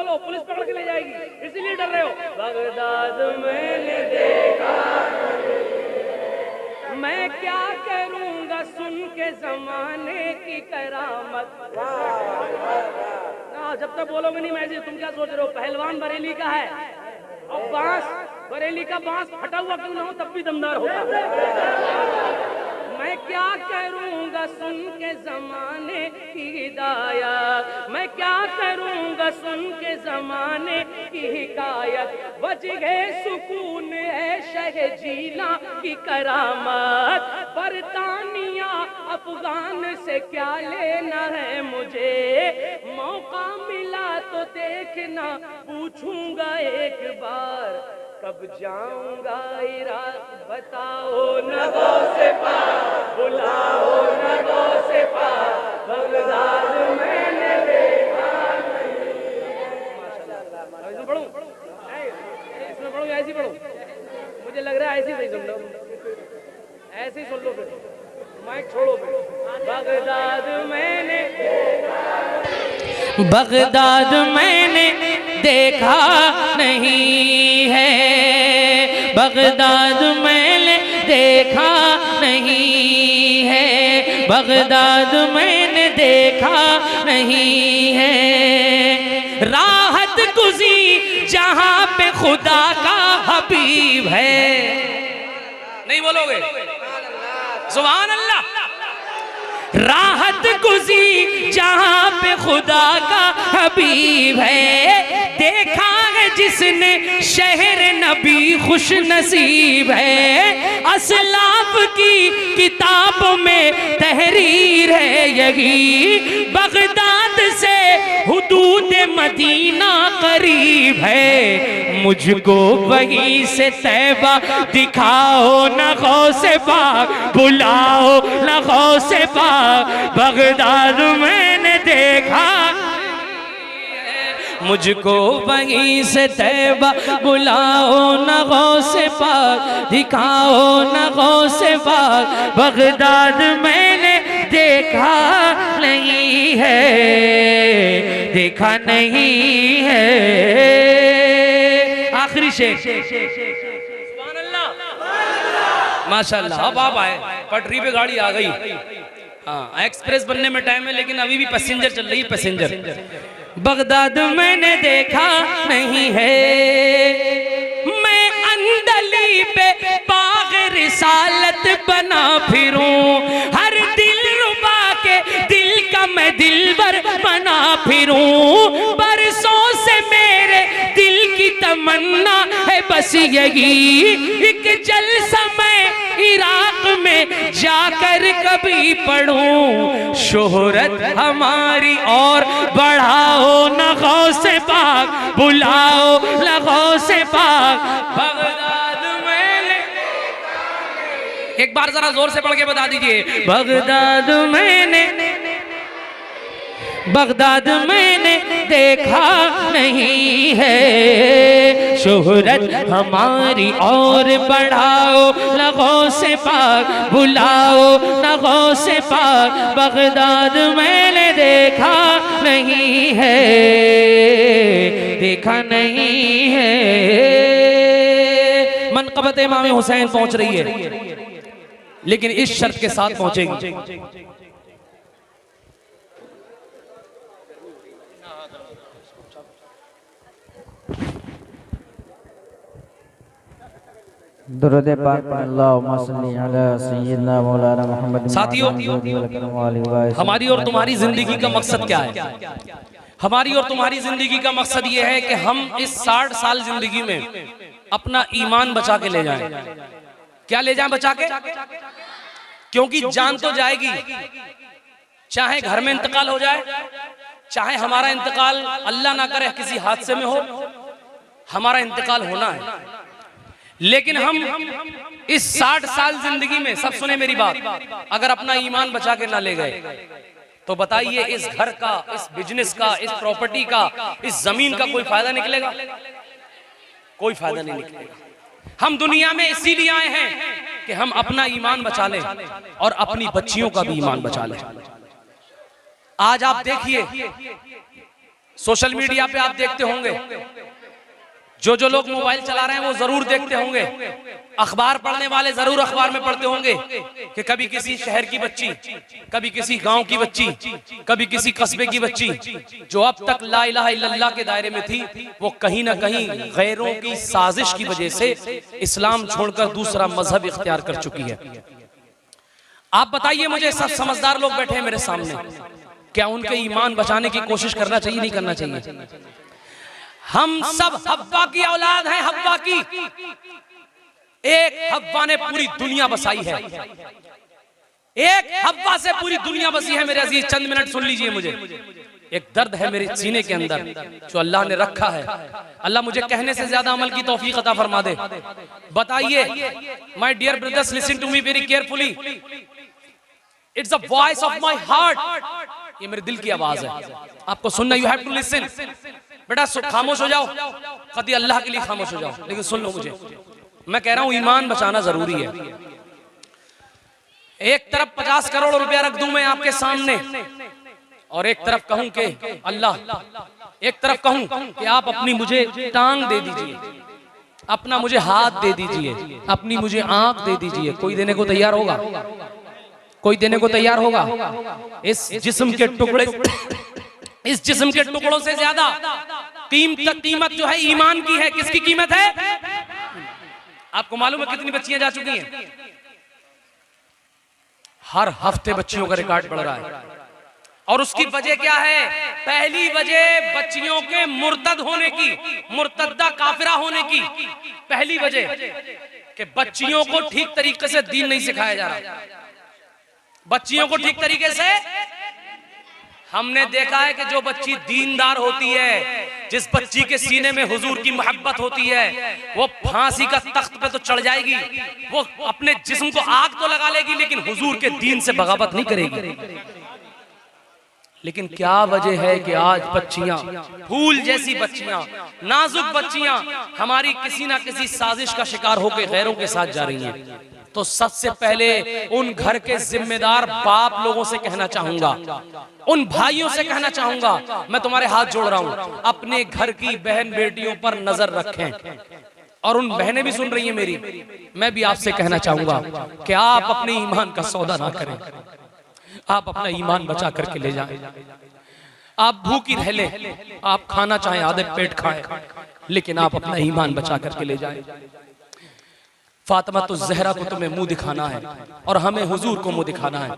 बोलो, पुलिस पकड़ के ले जाएगी, इसीलिए डर रहे हो। बगदाद मैंने देखा, मैं क्या करूंगा सुन के जमाने की करामत। ना जब तक बोलोगे नहीं मैं, तुम क्या सोच रहे हो पहलवान बरेली का है, और बांस बरेली का बांस फटा हुआ क्यों ना हो तब भी दमदार होगा। मैं क्या करूंगा सुन के जमाने की हिदायत, मैं क्या करूंगा सुन के जमाने की हिकायत। वजह सुकून है शह जीना की करामत, बरतानिया अफगान से क्या लेना है मुझे। मौका मिला तो देखना, पूछूंगा एक बार, कब जाऊंगा इराक बताओ नगों से पार, बुलाओ नगों से पार, बगदाद मैंने देखा नहीं। माशाल्लाह, इसमें पढ़ूं, इसमें पढ़ूं, ऐसी पढ़ूं, मुझे लग रहा है ऐसी सही सुन लो, ऐसे ही सुन लो, फिर माइक छोड़ो फिर। बगदाद मैंने देखा, बगदाद मैंने देखा नहीं है, बगदाद मैंने देखा नहीं है, बगदाद मैंने देखा नहीं है। राहत गुज़ी जहां पे खुदा का हबीब है। नहीं बोलोगे? सुभान अल्लाह। राहत गुज़ी जहां पे खुदा का हबीब है। देखा है जिसने शहर नबी खुश नसीब है। असलाफ की किताब में तहरीर है यही, बगदाद से हुदूद मदीना करीब है। मुझको वहीं से तैबा दिखाओ न गौसे पाक, बुलाओ न गौसे पाक, बगदाद मैंने देखा। मुझको वहीं से तैबा बुलाओ न गौसे पाक, दिखाओ न गौसे पाक, बगदाद मैंने देखा नहीं है, देखा नहीं है। आखिरी शेर। सुभान अल्लाह, माशाअल्लाह। अब आप आए, पटरी पे गाड़ी आ गई। हाँ, एक्सप्रेस बनने में टाइम है, लेकिन अभी भी पैसेंजर चल रही है, पैसेंजर। बगदाद मैंने देखा नहीं है, मैं अंदली पे बाग रिसालत बना फिरूं, हर दिल रुबा के दिल का मैं दिलबर बना फिरूं। बरसों से मेरे दिल की तमन्ना है बस यही, एक जलसा मैं इराक में जाकर कभी पढ़ूं। शोहरत हमारी और बढ़ाओ न गौसे पाक, बुलाओ न गौसे पाक, बगदाद मैंने। एक बार जरा जोर से पढ़ के बता दीजिए। बगदाद मैंने, बगदाद मैंने देखा नहीं है। शोहरत हमारी और बढ़ाओ लगों से पाक, बुलाओ लगों से पाक, बगदाद मैंने देखा नहीं है, देखा नहीं है। मनक़बत इमाम हुसैन पहुंच रही है, लेकिन इस शर्त के साथ पहुंचेगी। दुरूद पाक अल्लाहुम्मा सल्ली अला सय्यिदना मौलाना मुहम्मद। साथियों, हमारी और तुम्हारी जिंदगी का मकसद क्या है? हमारी और तुम्हारी जिंदगी का मकसद ये है कि हम इस 60 साल जिंदगी में अपना ईमान बचा के ले जाएं। क्या ले जाएं बचा के? क्योंकि जान तो जाएगी, चाहे घर में इंतकाल हो जाए, चाहे हमारा इंतकाल अल्लाह ना करे किसी हादसे में हो, हमारा इंतकाल होना है। लेकिन हम इस 60 साल जिंदगी में, सब सुने मेरी बात, अगर अपना ईमान बचा के ना ले गए तो बताइए इस घर का, इस बिजनेस का, इस प्रॉपर्टी का, इस जमीन का कोई फायदा निकलेगा? कोई फायदा नहीं निकलेगा। हम दुनिया में इसीलिए आए हैं कि हम अपना ईमान बचा लें और अपनी बच्चियों का भी ईमान बचा लें। आज आप देखिए, सोशल मीडिया पे आप देखते होंगे, जो लोग मोबाइल चला रहे हैं वो जरूर देखते होंगे, अखबार पढ़ने वाले जरूर अखबार में पढ़ते होंगे कि कभी किसी शहर की बच्ची, कभी किसी गांव की बच्ची, कभी किसी कस्बे की बच्ची जो अब तक ला इलाहा इल्लल्लाह के दायरे में थी, वो कहीं ना कहीं गैरों की साजिश की वजह से इस्लाम छोड़कर दूसरा मजहब इख्तियार कर चुकी है। आप बताइए मुझे, सब समझदार लोग बैठे हैं मेरे सामने, क्या उनके ईमान बचाने की कोशिश करना चाहिए, नहीं करना चाहिए? हम सब हव्वा की औलाद हैं, हव्वा की। एक हव्वा ने पूरी दुनिया बसाई है, एक हव्वा से पूरी दुनिया बसी है। मेरे अजीज चंद मिनट सुन लीजिए मुझे। एक दर्द है मेरे सीने के अंदर जो अल्लाह ने रखा है। अल्लाह मुझे कहने से ज्यादा अमल की तौफीक अता फरमा दे। बताइए, my dear brothers, listen to me very carefully, it's the voice of my heart. ये मेरे दिल की आवाज है, आपको सुनना, यू हैव टू लिसन। बेटा खामोश हो जाओ, कभी अल्लाह के लिए खामोश हो जाओ, लेकिन सुन लो मुझे। मैं कह रहा हूं ईमान बचाना जरूरी है। एक तरफ 50 करोड़ रुपया रख दूं मैं आपके सामने, और एक तरफ कहूं कि अल्लाह, एक तरफ कहूं कि आप अपनी मुझे टांग दे दीजिए, अपना मुझे हाथ दे दीजिए, अपनी मुझे आंख दे दीजिए, कोई देने को तैयार होगा? कोई देने को तैयार होगा? इस जिस्म के टुकड़े, इस जिस्म के टुकड़ों से ज्यादा कीमत जो है ईमान की है। किसकी कीमत है? आपको मालूम है कितनी बच्चियां जा चुकी हैं? हर हफ्ते बच्चियों का रिकॉर्ड बढ़ रहा है, और उसकी वजह क्या है? पहली वजह बच्चियों के मुर्तद होने की, मुर्तद्दा काफिरा होने की पहली वजह कि बच्चियों को ठीक तरीके से दीन नहीं सिखाया जा रहा। बच्चियों को ठीक तरीके से, हमने देखा है कि जो बच्ची दीनदार होती है, जिस बच्ची के सीने में हुजूर की मोहब्बत होती है, वो फांसी का तख्त पे तो चढ़ जाएगी, वो अपने जिस्म को आग तो लगा लेगी, लेकिन हुजूर के दीन से बगावत नहीं करेगी। लेकिन क्या वजह है कि आज बच्चियां, फूल जैसी बच्चियां, नाजुक बच्चियां हमारी किसी ना किसी साजिश का शिकार होकर गैरों के साथ जा रही हैं? तो सबसे पहले उन घर के जिम्मेदार बाप लोगों से कहना चाहूंगा, उन भाइयों से कहना चाहूंगा, मैं तुम्हारे हाथ जोड़ रहा हूं, अपने घर की बहन बेटियों पर नजर रखें। और उन बहनें भी सुन रही हैं मेरी, मैं भी आपसे कहना चाहूंगा कि आप अपने ईमान का सौदा ना करें, आप अपना ईमान बचा करके ले जाएं। आप भूखी रह लें, आप खाना चाहें आधे पेट खाएं, लेकिन आप अपना ईमान बचा करके ले जाएं। फातिमा तो ज़हरा को तुम्हें मुंह दिखाना है, और हमें हुजूर को मुंह दिखाना है।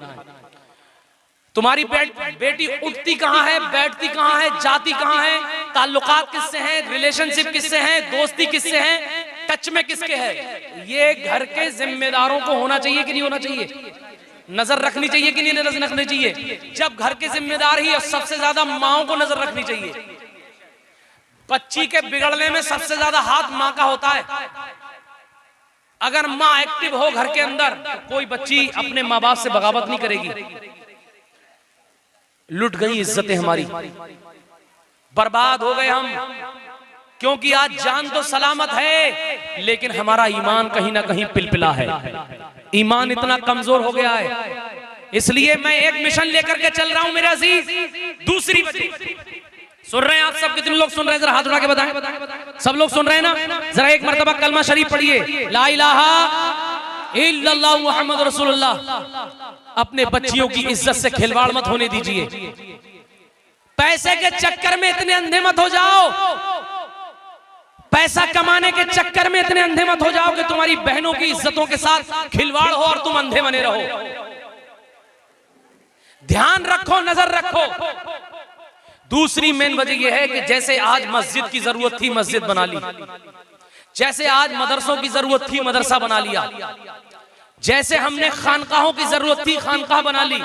तुम्हारी बेटी उठती कहाँ है, बैठती कहाँ है, जाती कहाँ है, ताल्लुकात किससे हैं, रिलेशनशिप किससे हैं, दोस्ती किससे हैं, टच में किसके है, ये घर के जिम्मेदारों को होना चाहिए कि नहीं होना चाहिए? नजर रखनी चाहिए कि नहीं नजर रखनी चाहिए? जब घर के जिम्मेदार ही, और सबसे ज्यादा माओ को नजर रखनी चाहिए। बच्ची के बिगड़ने में सबसे ज्यादा हाथ माँ का होता है। अगर माँ एक्टिव हो घर के अंदर, तो कोई बच्ची अपने माँ बाप से बगावत नहीं करेगी। लुट गई इज्जतें हमारी, बर्बाद हो गए हम, क्योंकि आज जान तो सलामत है, लेकिन हमारा ईमान कहीं ना कहीं पिलपिला है, ईमान इतना कमजोर हो गया है। इसलिए मैं एक मिशन लेकर के चल रहा हूं मेरे अजीज। दूसरी वजह सुन रहे हैं आप सब? कितने लोग सुन रहे हैं? जरा हाथ उठा के बताएं। सब लोग सुन रहे हैं ना? जरा एक मर्तबा कलमा शरीफ पढ़िए, ला इलाहा इल्लल्लाह मुहम्मद रसूलुल्लाह। अपने बच्चियों की इज्जत से खिलवाड़ मत होने दीजिए। पैसे के चक्कर में इतने अंधे मत हो जाओ, पैसा कमाने के चक्कर में इतने अंधे मत हो जाओ कि तुम्हारी बहनों की इज्जतों के साथ खिलवाड़ हो और तुम अंधे बने रहो। ध्यान रखो, नजर रखो। दूसरी मेन वजह यह है कि जैसे आज मस्जिद की जरूरत थी, मस्जिद बना ली, जैसे आज मदरसों की जरूरत थी, मदरसा बना लिया, जैसे हमने खानकाहों की जरूरत थी, खानकाह बना ली,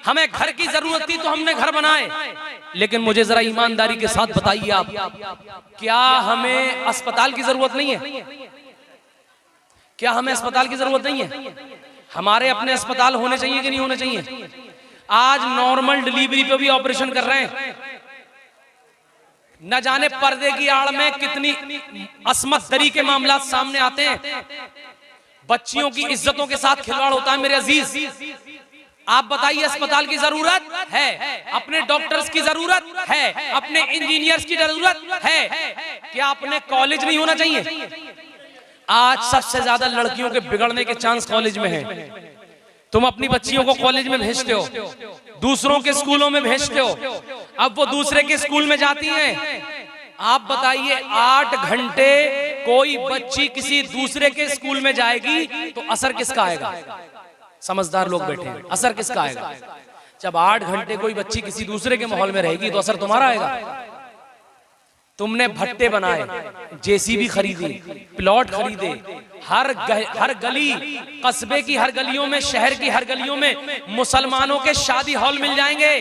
हमें घर की जरूरत थी तो हमने घर बनाए। लेकिन मुझे जरा ईमानदारी के साथ बताइए आप, क्या हमें अस्पताल की जरूरत नहीं है? क्या हमें अस्पताल की जरूरत नहीं है? हमारे अपने अस्पताल होने चाहिए कि नहीं होने चाहिए? आज नॉर्मल डिलीवरी पे भी ऑपरेशन कर रहे हैं, न जाने पर्दे की आड़ में कितनी असमत दरी के मामला सामने आते हैं। बच्चियों की इज्जतों के साथ खिलवाड़ होता है मेरे अजीज। आप बताइए, अस्पताल की जरूरत है, अपने डॉक्टर्स की जरूरत है, अपने इंजीनियर्स की जरूरत है, क्या अपने कॉलेज नहीं होना चाहिए? आज सबसे ज्यादा लड़कियों के बिगड़ने के चांस कॉलेज में है। तुम अपनी बच्चियों को कॉलेज में भेजते हो, दूसरों के स्कूलों में भेजते हो, अब वो दूसरे के स्कूल में जाती हैं। आप बताइए, 8 घंटे कोई बच्ची किसी दूसरे के स्कूल में जाएगी तो असर किसका आएगा? समझदार लोग बैठे हैं, असर किसका आएगा? जब 8 घंटे कोई बच्ची किसी दूसरे के माहौल में रहेगी तो असर तुम्हारा आएगा। तुमने भट्टे बनाए, जेसीबी खरीदी, प्लॉट खरीदे, हर गली, कस्बे की हर गलियों में, शहर की हर गलियों में मुसलमानों के शादी हॉल मिल जाएंगे,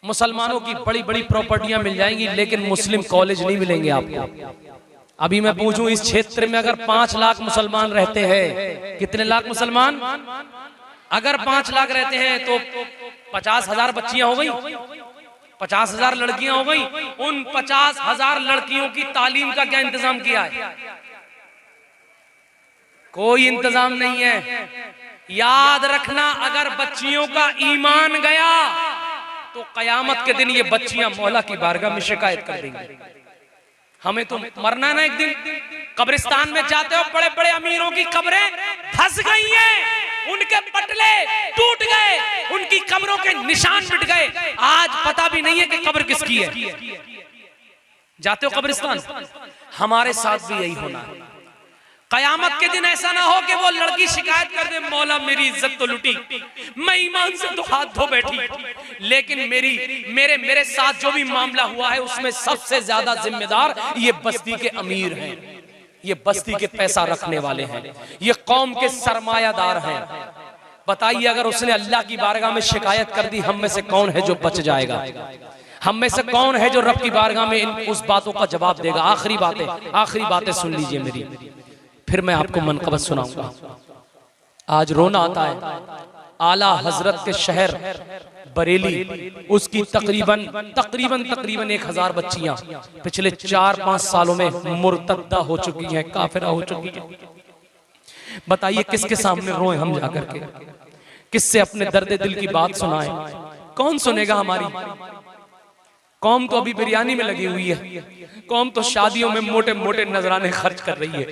मुसलमानों की बड़ी बड़ी प्रॉपर्टियां मिल जाएंगी, लेकिन मुस्लिम कॉलेज नहीं मिलेंगे आपको। अभी मैं पूछूं, इस क्षेत्र में अगर 5 लाख मुसलमान रहते हैं, कितने लाख मुसलमान? अगर 5 लाख रहते हैं तो 50,000 बच्चियां हो गई, 50,000 लड़कियां हो गई। उन 50,000 लड़कियों की तालीम का क्या इंतजाम किया है? कोई इंतजाम नहीं है। याद रखना, अगर बच्चियों का ईमान गया तो कयामत के दिन ये बच्चियां मौला की बारगाह में शिकायत कर देंगी। हमें तो मरना है ना एक दिन। कब्रिस्तान में जाते हो, बड़े बड़े अमीरों की कब्रें धंस गई हैं, उनके पटले टूट गए, उनकी कब्रों के निशान मिट गए, आज पता भी नहीं है कि कब्र किसकी है। जाते हो कब्रिस्तान, हमारे साथ भी यही होना है। कयामत के दिन ऐसा ना हो कि वो लड़की शिकायत कर दे, मौला मेरी इज्जत तो लुटी, मैं ईमान से तो हाथ धो बैठी, लेकिन मेरे साथ जो भी मामला हुआ है उसमें सबसे ज्यादा जिम्मेदार ये बस्ती के अमीर हैं, ये बस्ती के पैसा रखने वाले हैं, ये कौम के सरमायादार हैं। बताइए, अगर उसने अल्लाह की बारगाह में शिकायत कर दी, हम में से कौन है जो बच जाएगा? हम में से कौन है जो रब की बारगाह में उस बातों का जवाब देगा? आखिरी बातें सुन लीजिए मेरी, फिर मैं आपको मनकबत सुनाऊंगा। आज रोना आता है, आला हजरत के शहर बरेली, उसकी तकरीबन 1000 बच्चियां पिछले 4-5 सालों में मुर्तद्दा हो चुकी हैं, काफिरा हो चुकी हैं। बताइए, किसके सामने रोए हम जाकर के? किससे अपने दर्द दिल की बात सुनाएं? कौन सुनेगा हमारी? कौम तो अभी बिरयानी में लगी हुई है, कौम तो शादियों में मोटे मोटे नजराने खर्च कर रही है,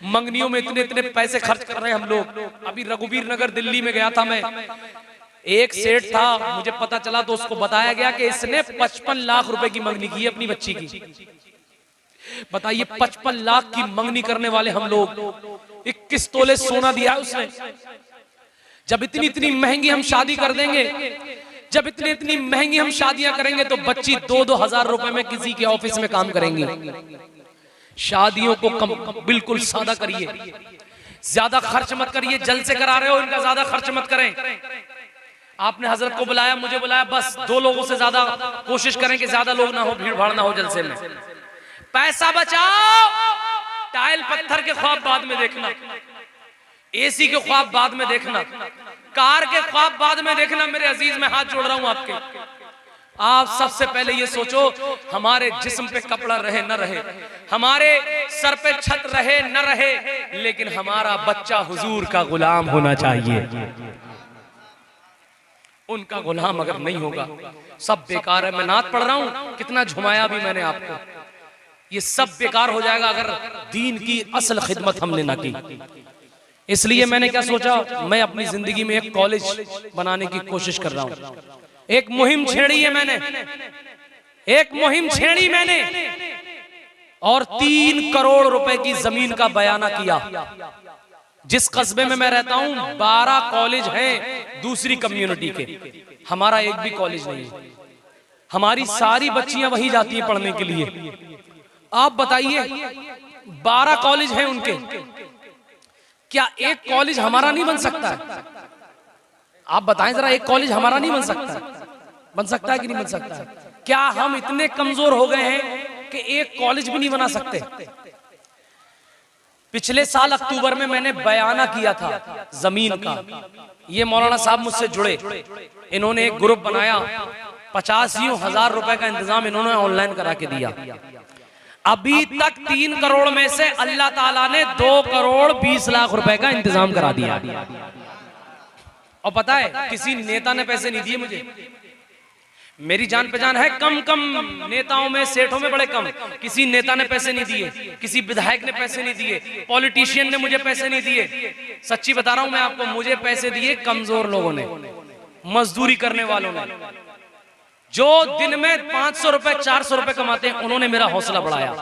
मंगनियों में इतने पैसे खर्च कर रहे हैं हम लोग। अभी रघुवीर नगर दिल्ली में गया था मैं, एक सेठ था, मुझे पता चला तो उसको बताया गया कि इसने 55 लाख रुपए की मंगनी की है अपनी बच्ची की। बताइए, 55 लाख की मंगनी करने वाले हम लोग, 21 तोले सोना दिया है उसने। जब इतनी महंगी हम शादी कर देंगे, जब इतनी महंगी हम शादियां करेंगे तो बच्ची 2-2 हजार रुपए में किसी के ऑफिस में काम करेंगी। शादियों को बिल्कुल सादा करिए, ज्यादा खर्च मत करिए। जलसे करा रहे हो, इनका ज्यादा खर्च मत करें। आपने हजरत को बुलाया, मुझे बुलाया, बस 2 लोगों से ज्यादा कोशिश करें कि ज्यादा लोग ना हो, भीड़ भाड़ ना हो जलसे में। पैसा बचाओ, टाइल पत्थर के ख्वाब बाद में देखना, एसी के ख्वाब बाद में देखना, कार के ख्वाब बाद में देखना। मेरे अजीज, मैं हाथ जोड़ रहा हूं आपके। आप सबसे पहले ये सोचो, हमारे जिस्म पे कपड़ा रहे न रहे, हमारे सर पे छत रहे न रहे, लेकिन हमारा बच्चा हुजूर का गुलाम होना चाहिए। उनका गुलाम अगर नहीं होगा, सब बेकार है। मैं नात पढ़ रहा हूं, कितना झुमाया भी मैंने आपको, ये सब बेकार हो जाएगा अगर दीन की असल खिदमत हमने ना की। इसलिए मैंने क्या सोचा, मैं अपनी जिंदगी में एक कॉलेज बनाने की कोशिश कर रहा हूं। एक मुहिम छेड़ी है मैंने, एक मुहिम छेड़ी मैंने, और 3 करोड़ रुपए की जमीन का बयाना किया। जिस कस्बे में मैं रहता हूं 12 कॉलेज हैं दूसरी कम्युनिटी के, हमारा एक भी कॉलेज नहीं है। हमारी सारी बच्चियां वही जाती हैं पढ़ने के लिए। आप बताइए, 12 कॉलेज हैं उनके, क्या एक कॉलेज हमारा नहीं बन सकता है? आप बताएं जरा, एक कॉलेज हमारा नहीं बन सकता है कि नहीं बन सकता है? क्या हम इतने कमजोर हो गए हैं कि एक कॉलेज भी नहीं बना सकते? पिछले साल अक्टूबर में मैंने बयाना किया था जमीन का। ये मौलाना साहब मुझसे जुड़े, इन्होंने एक ग्रुप बनाया, 85,000 रुपए का इंतजाम इन्होंने ऑनलाइन करा के दिया। अभी तक 3 करोड़ में से अल्लाह ताला ने 2 करोड़ 20 लाख रुपए का इंतजाम करा दिया। और पता है किसी नेता ने पैसे नहीं दिए मुझे, मेरी जान पहचान है कम कम नेताओं में, सेठों में बड़े कम। किसी नेता ने पैसे नहीं दिए, किसी विधायक ने पैसे नहीं दिए, पॉलिटिशियन ने मुझे पैसे नहीं दिए। सच्ची बता रहा हूं मैं आपको, मुझे पैसे दिए कमजोर लोगों ने, मजदूरी करने वालों ने, जो दिन में 500 रुपए 400 रुपए कमाते हैं, उन्होंने मेरा हौसला बढ़ाया।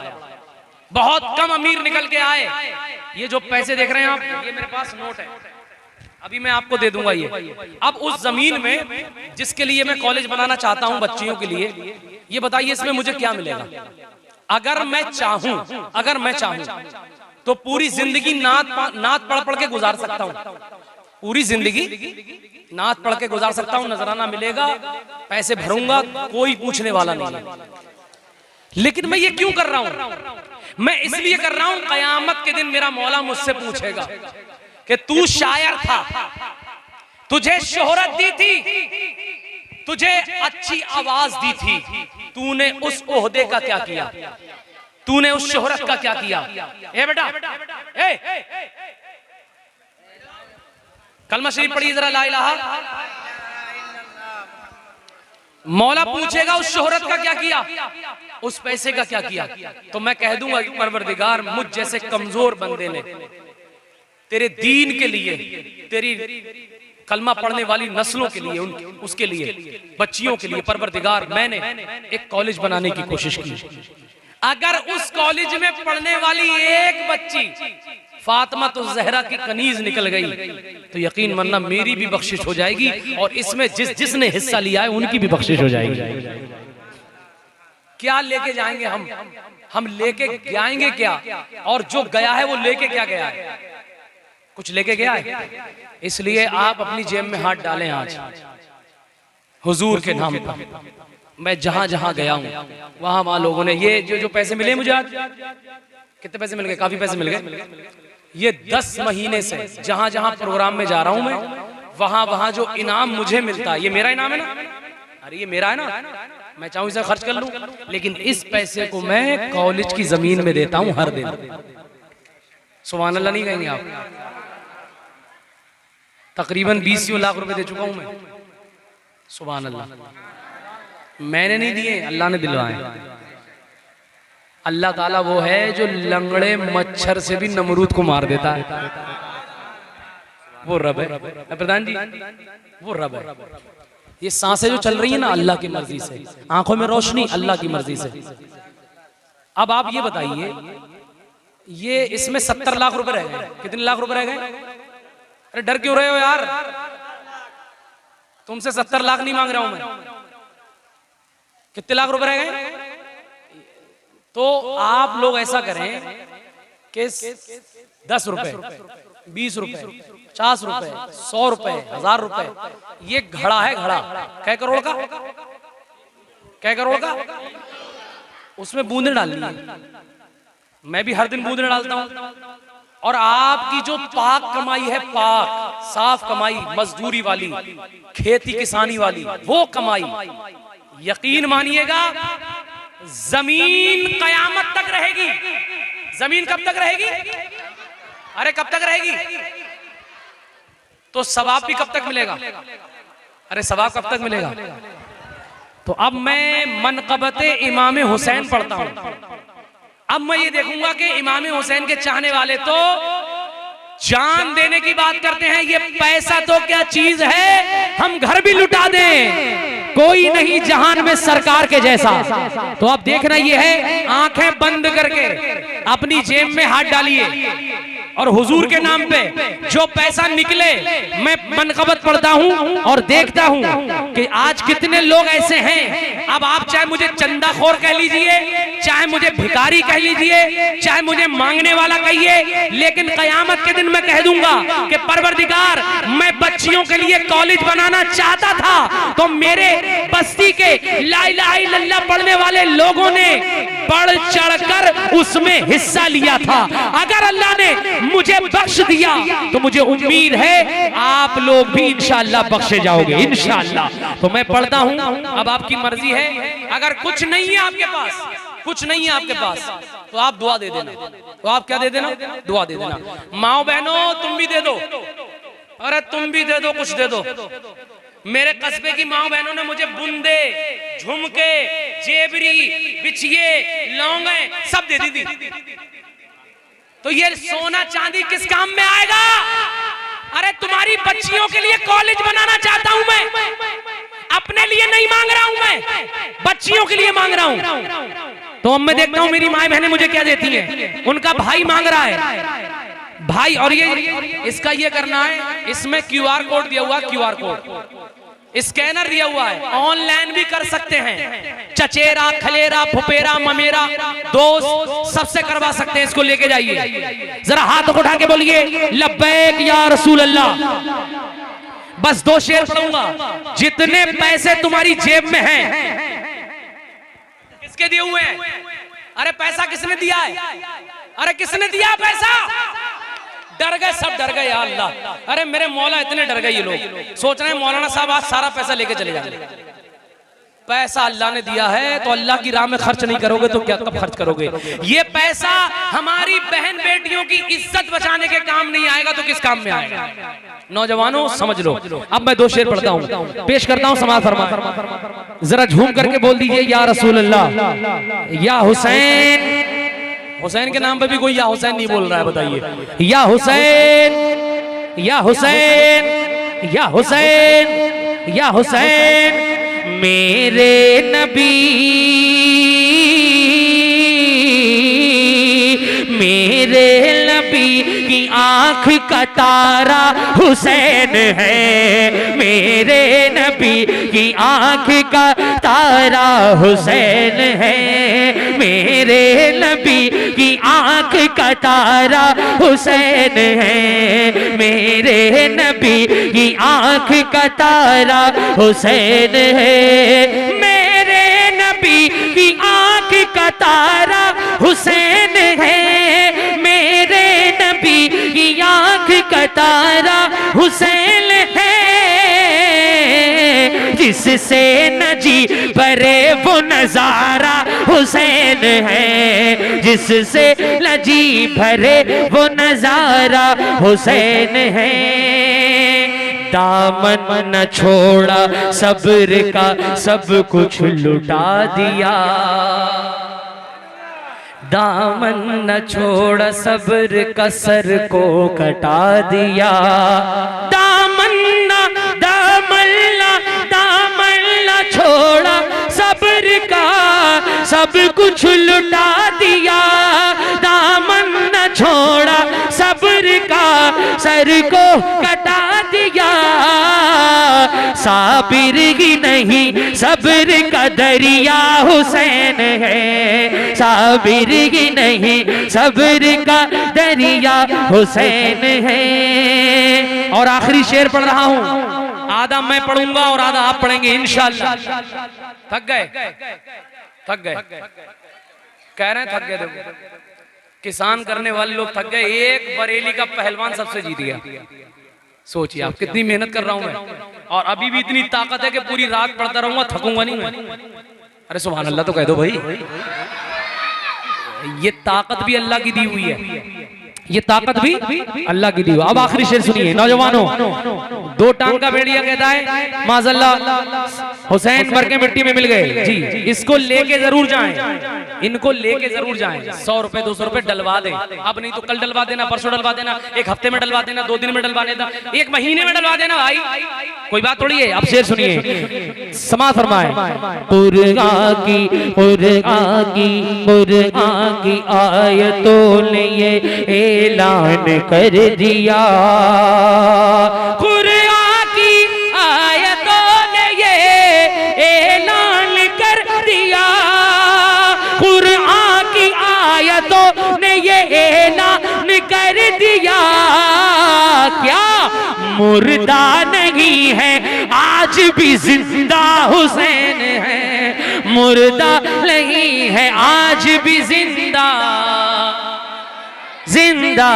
बहुत कम अमीर निकल के आए। ये जो पैसे देख रहे हैं आप, ये मेरे पास नोट है, अभी मैं आपको दे दूंगा ये। अब उस जमीन में जिसके लिए मैं कॉलेज बनाना चाहता हूं बच्चियों के लिए, ये बताइए इसमें मुझे क्या मिलेगा? अगर मैं चाहूं तो पूरी जिंदगी नात पढ़ पढ़ के गुजार सकता हूं, पूरी जिंदगी नात पढ़ के गुजार सकता हूं, नजराना मिलेगा, पैसे भरूंगा, कोई पूछने वाला नहीं है। लेकिन मैं ये क्यों कर रहा हूं? मैं इसलिए कर रहा हूं, कयामत के दिन मेरा मौला मुझसे पूछेगा कि तू शायर था, तुझे शोहरत दी थी, तुझे अच्छी आवाज दी थी, तूने उस ओहदे का क्या किया? तूने उस शोहरत का क्या किया? ए बेटा, कलमा शरीफ पढ़िए जरा, ला इलाहा। मौला पूछेगा उस शोहरत का क्या किया, उस पैसे का क्या किया। तो मैं कह दूंगा कि परवरदिगार, मुझ जैसे कमजोर बंदे ने तेरे दीन के लिए, तेरी कलमा पढ़ने वाली नस्लों के लिए, उसके लिए, बच्चियों के लिए, परवरदिगार मैंने एक कॉलेज बनाने की कोशिश की। अगर उस कॉलेज में पढ़ने वाली एक बच्ची फातिमा तो जहरा की कनीज निकल गई, तो यकीन मानना मेरी भी बख्शिश हो जाएगी, और इसमें जिसने हिस्सा लिया है उनकी भी बख्शिश हो जाएगी। क्या लेके जाएंगे हम लेके जाएंगे क्या? और जो गया है वो लेके क्या गया है? कुछ लेके गया है। इसलिए आप अपनी जेब में हाथ डालें आज हुजूर के नाम पर। मैं जहां जहां गया हूं वहां लोगों ने ये जो पैसे मिले मुझे, आज कितने पैसे मिल गए? काफी पैसे मिल गए। ये 10 महीने से जहां जहां प्रोग्राम में जा रहा हूं मैं, वहां जो इनाम मुझे मिलता है, ये मेरा इनाम है ना? अरे ये मेरा है ना, मैं चाहूं इसे खर्च कर लूं, लेकिन इस पैसे को मैं कॉलेज की जमीन में देता हूं हर दिन। सुभान अल्लाह नहीं कहेंगे आप? तकरीबन 20 लाख रुपए दे चुका हूं मैं। सुभान अल्लाह। मैंने नहीं दिए, अल्लाह ने दिलवाए। अल्लाह ताला वो है जो लंगड़े मच्छर से भी नमरूद को मार देता है, वो रब है। प्रधान जी, वो रब है। ये सांसें जो चल रही है ना, अल्लाह की मर्जी से, आंखों में रोशनी अल्लाह की मर्जी से। अब आप ये बताइए, ये इसमें 70 लाख रुपए रह गए। कितने लाख रुपए रह गए? अरे डर क्यों रहे हो यार? तुमसे 70 लाख नहीं मांग रहा हूं मैं। कितने लाख रुपए रह गए? तो आप लोग ऐसा करें कि 10 रुपए, 20 रुपए, 50 रुपए, 100 रुपए, 1000 रुपए, ये घड़ा है, घड़ा कै करोड़ का, कै करोड़ का, उसमें बूंदे डालनी है। मैं भी हर दिन बूंदे डालता हूं। और आपकी जो पाक कमाई है, पाक साफ कमाई, मजदूरी वाली, खेती किसानी वाली, वो कमाई, यकीन मानिएगा जमीन कयामत तक रहेगी। जमीन कब तक रहेगी? अरे कब तक रहेगी? तो सवाब भी कब तक मिलेगा? अरे सवाब कब तक मिलेगा? तो अब मैं मनक़बत इमाम हुसैन पढ़ता हूं। अब मैं ये देखूंगा कि इमाम हुसैन के चाहने वाले तो जान देने की बात करते हैं, ये पैसा तो क्या चीज है, हम घर भी लुटा दें, कोई नहीं जहान में सरकार के जैसा। तो अब देखना ये है, आंखें बंद करके अपनी जेब में हाथ डालिए और हुजूर के नाम पे जो पैसा निकले, मैं मनक़बत पढ़ता हूं और देखता हूं कि आज कितने लोग ऐसे हैं। अब आप चाहे मुझे चंदाखोर कह लीजिए, चाहे मुझे भिखारी कह लीजिए, चाहे मुझे मांगने वाला कहिए, लेकिन कयामत के दिन मैं कह दूंगा कि परवरदिगार, मैं बच्चियों के लिए कॉलेज बनाना चाहता था, तो मेरे बस्ती के ला इलाहा इल्लल्लाह पढ़ने वाले लोगों ने बढ़ चढ़कर उसमें हिस्सा लिया था। अगर अल्लाह ने मुझे बख्श दिया तो मुझे उम्मीद है आप लोग भी इंशाअल्लाह बख्शे जाओगे, इंशाअल्लाह। तो मैं पढ़ता हूं, अब आपकी मर्जी है। अगर कुछ नहीं है आपके पास, कुछ नहीं है आपके पास, तो आप दुआ दे देना। तो आप क्या दे देना? दुआ दे देना। माओ बहनों तुम भी दे दो, अरे तुम भी दे दो, कुछ दे दो। मेरे कस्बे की माँ बहनों ने मुझे बुंदे, झुमके, जेबरी, बिछिए, लौंगे सब दे दी थी। तो ये सोना चांदी किस काम में आएगा? अरे तुम्हारी बच्चियों के लिए कॉलेज बनाना चाहता हूं मैं, अपने लिए नहीं मांग रहा हूं मैं, बच्चियों के लिए मांग रहा हूं। तो अब मैं देखता हूं मेरी माँ बहनें मुझे क्या देती हैं। उनका भाई मांग रहा है, भाई, और ये इसका ये करना है, इसमें क्यूआर कोड दिया हुआ, क्यूआर कोड स्कैनर दिया हुआ है, ऑनलाइन भी कर सकते हैं। चचेरा, खलेरा, फुपेरा, ममेरा, दोस्त सबसे करवा सकते हैं। इसको लेके जाइए, जरा हाथ उठा के बोलिए लब्बैक या रसूल अल्लाह। बस 2 शेर पढ़ूंगा। जितने पैसे तुम्हारी जेब में हैं, किसके दिए हुए हैं? अरे पैसा किसने दिया है? अरे किसने दिया पैसा? डर गए, सब डर गए, या अल्लाह। अरे मेरे मौला इतने डर गए, ये लोग सोच रहे हैं मौलाना साहब आज सारा पैसा लेके चले जाएंगे। पैसा अल्लाह ने दिया है तो अल्लाह की राह में खर्च नहीं करोगे तो क्या कब खर्च करोगे? ये पैसा हमारी बहन बेटियों की इज्जत बचाने के काम नहीं आएगा तो किस काम में आएगा? नौजवानों समझ लो। अब मैं 2 शेर पढ़ता हूँ, पेश करता हूँ, समाज फरमा। जरा झूम करके बोल दीजिए या रसूल अल्लाह, या हुसैन। हुसैन के नाम पे भी कोई या हुसैन नहीं बोल रहा है, बताइए। या हुसैन, या हुसैन, या हुसैन, या हुसैन, मेरे नबी, मेरे नबी की आंख का तारा हुसैन है। मेरे नबी की आंख का तारा हुसैन है। मेरे नबी की आंख का तारा हुसैन है। मेरे नबी की आंख का तारा हुसैन है। मेरे नबी की आंख का तारा हुसैन है। मेरे नबी की आंख का तारा हुसैन है। जिससे न जी भरे वो नजारा हुसैन है। जिससे न जी भरे वो नजारा हुसैन है। दामन न छोड़ा सब्र का, सब कुछ लुटा दिया। दामन न छोड़ा सब्र का, सर को कटा दिया। दामन न छोड़ा सब्र का, सब कुछ लुटा दिया। दामन न छोड़ा सब्र का, सर को कटा दिया। साबिर ही नहीं सब्र का दरिया हुसैन है। साबिर ही नहीं सब्र का दरिया हुसैन है। और आखिरी शेर पढ़ रहा हूं, आधा मैं पढ़ूंगा और आधा आप पढ़ेंगे इंशाअल्लाह। थक गए, थक गए, कह रहे हैं थक गए। देखो किसान करने वाले लोग थक गए। एक बरेली का पहलवान सबसे जीत गया। सोचिए आप कितनी मेहनत कर रहा हूं मैं, और अभी भी इतनी ताकत है कि पूरी रात पढ़ता रहूंगा, थकूंगा नहीं मैं। अरे सुभान अल्लाह तो कह दो भाई। ये ताकत भी अल्लाह की दी हुई है, ये ताकत भी अल्लाह की दी हुई। अब आखिरी शेर सुनिए नौजवानों। 2 टांग का भेड़िया कहता है माज़अल्लाह हुसैन मर के मिट्टी में मिल गए जी। इसको लेके जरूर जाएं, इनको लेके जरूर जाएं। 100 रुपए 200 रुपए डलवा दें। अब नहीं तो कल डलवा देना, परसों डलवा देना, 1 हफ्ते में डलवा देना, 2 दिन में डलवा देना, 1 महीने में डलवा देना भाई, कोई बात थोड़ी है। अब शेर सुनिए, समाज फरमाए। कुरान की आयतों ने ये ऐलान कर दिया। कुरान की आयतों ने ये ऐलान कर दिया। कुरान की आयतों ने ये ऐलान कर दिया। क्या मुर्दा नहीं है आज भी जिंदा हुसैन है। मुर्दा नहीं है आज भी जिंदा, जिंदा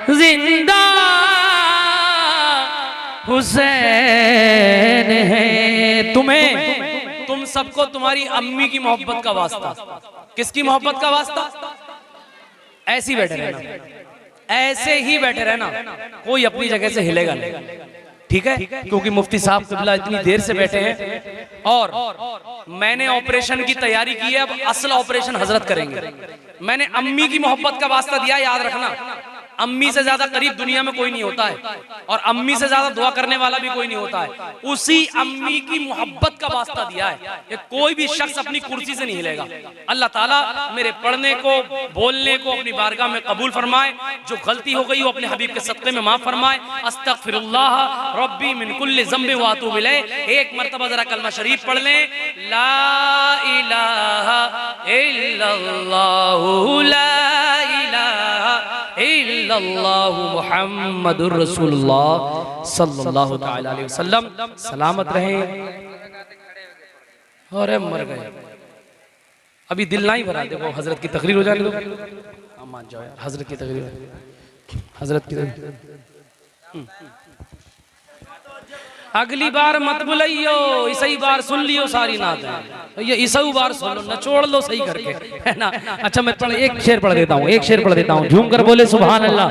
जिंदा हुसैन है। तुम्हें, तुम सबको तुम्हारी अम्मी की मोहब्बत का वास्ता। किसकी मोहब्बत का वास्ता? ऐसी बैठे रहना, ऐसे ही बैठे रहना, कोई अपनी जगह से हिलेगा नहीं, ठीक है? क्योंकि मुफ्ती साहब क़िबला इतनी देर से बैठे हैं और मैंने ऑपरेशन की तैयारी की है। अब असल ऑपरेशन हजरत करेंगे। मैंने अम्मी की मोहब्बत का वास्ता दिया, याद रखना। अम्मी से ज्यादा करीब दुनिया में कोई नहीं होता है और अम्मी से ज्यादा दुआ करने वाला भी कोई नहीं होता है। उसी अम्मी की मोहब्बत का वास्ता दिया है कि कोई भी शख्स अपनी कुर्सी से नहीं हिलेगा। अल्लाह ताला मेरे पढ़ने को, बोलने को अपनी बारगाह में कबूल फरमाए। जो गलती हो गई वो अपने हबीब के सदक़े में माफ फरमाए। अस्तगफिरुल्लाह रब्बी मिन कुल्लि ज़ंबि व अतूबु इलैह। एक मरतबा जरा कलमा शरीफ पढ़ लें, ला इलाहा इल्लल्लाहु ला इलाहा इल्लल्लाहु मुहम्मदुर रसूलुल्लाह सल्लल्लाहु तआला अलैहि वसल्लम। सलामत रहें। अरे मर गए, अभी दिल नहीं भरा। देखो हजरत की तकरीर हो जाने दो। हाँ मान जाओ यार, हजरत की तकरीर, हजरत की तकरीर। अगली बार मत बुलाइयो, इसी बार सुन लियो सारी नात। ये इसी बार सुन लो, नचोड़ लो सही करके, है ना? अच्छा मैं एक शेर पढ़ देता हूँ, एक शेर पढ़ देता हूँ। झूम कर बोले सुभान अल्लाह,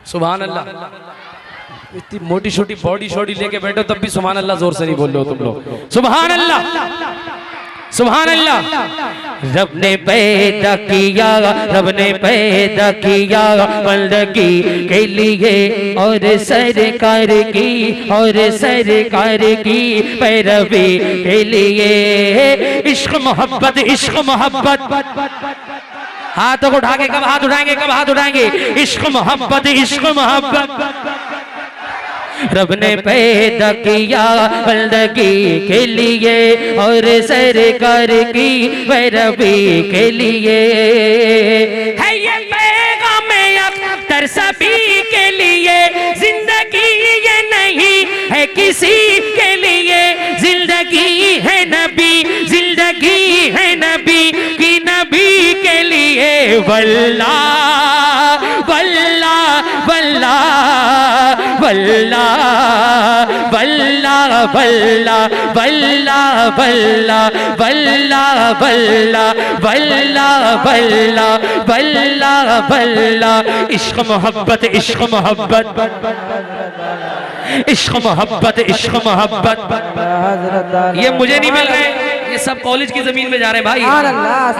सुभान अल्लाह। इतनी मोटी छोटी बॉडी शॉडी लेके बैठो तब भी सुभान अल्लाह जोर से नहीं बोल रहे हो तुम लोग। सुभान अल्लाह, सुभान अल्लाह। रब ने पैदा किया, रब ने पैदा किया बंदगी के लिए और सरकार की, और सरकार की पैरवी के लिए। इश्क मोहब्बत, इश्क मोहब्बत। हाथों को उठा के कब हाथ उठाएंगे, कब हाथ उठाएंगे? इश्क मोहब्बत, इश्क मोहब्बत। रब ने पैदा किया बंदगी के लिए और सरकार की पैरवी के लिए। है ये पैगाम अख्तर सभी के लिए, जिंदगी ये नहीं है किसी के लिए। जिंदगी है नबी, जिंदगी है नबी की, नबी के लिए। वल्लाह वल्लाह वल्लाह वल्लाह वल्लाह वल्लाह वल्लाह वल्लाह वल्लाह वल्लाह वल्लाह वल्लाह वल्लाह वल्लाह। इश्क मोहब्बत, इश्क मोहब्बत, इश्क मोहब्बत, इश्क मोहब्बत। ये मुझे नहीं मिल रहे, ये सब कॉलेज की जमीन में जा रहे हैं भाई।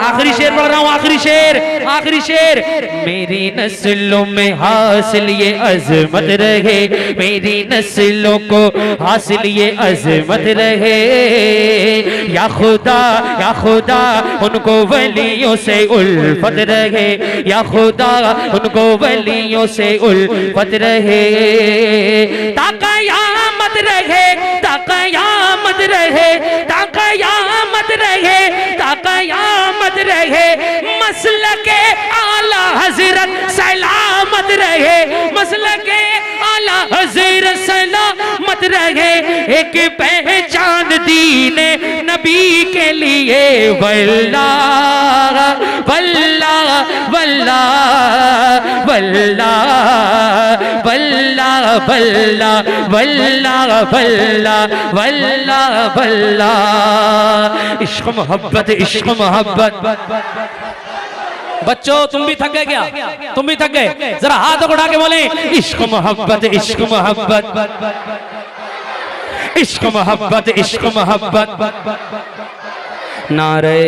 आखिरी शेर पढ़ रहा हूँ, आखिरी शेर, आखिरी शेर। मेरी नस्लों में हासिल ये अजमत रहे, मेरी नस्लों को हासिल ये अजमत रहे। या खुदा, या खुदा उनको वलियों से उल्फत रहे, या खुदा उनको वलियों से उल्फत रहे। ताक़यामत रहे, ताक़यामत रहे, ताक़यामत रहे, ताक़यामत रहे। मसलके आला हज़रत सलामत रहे, मसलके आला हज़रत सलामत रहे। एक पहचान दीने नबी के लिए। वल्लाह वल्लाह वल्लाह वल्लाह वल्लाह वल्लाह वल्लाह वल्लाह वल्लाह वल्लाह। इश्क मोहब्बत, इश्क मोहब्बत। बच्चों तुम भी थक गए क्या? तुम भी थक गए? जरा हाथ उठा के बोले इश्क मोहब्बत, इश्क मोहब्बत, इश्क मोहब्बत, इश्क मोहब्बत। नारे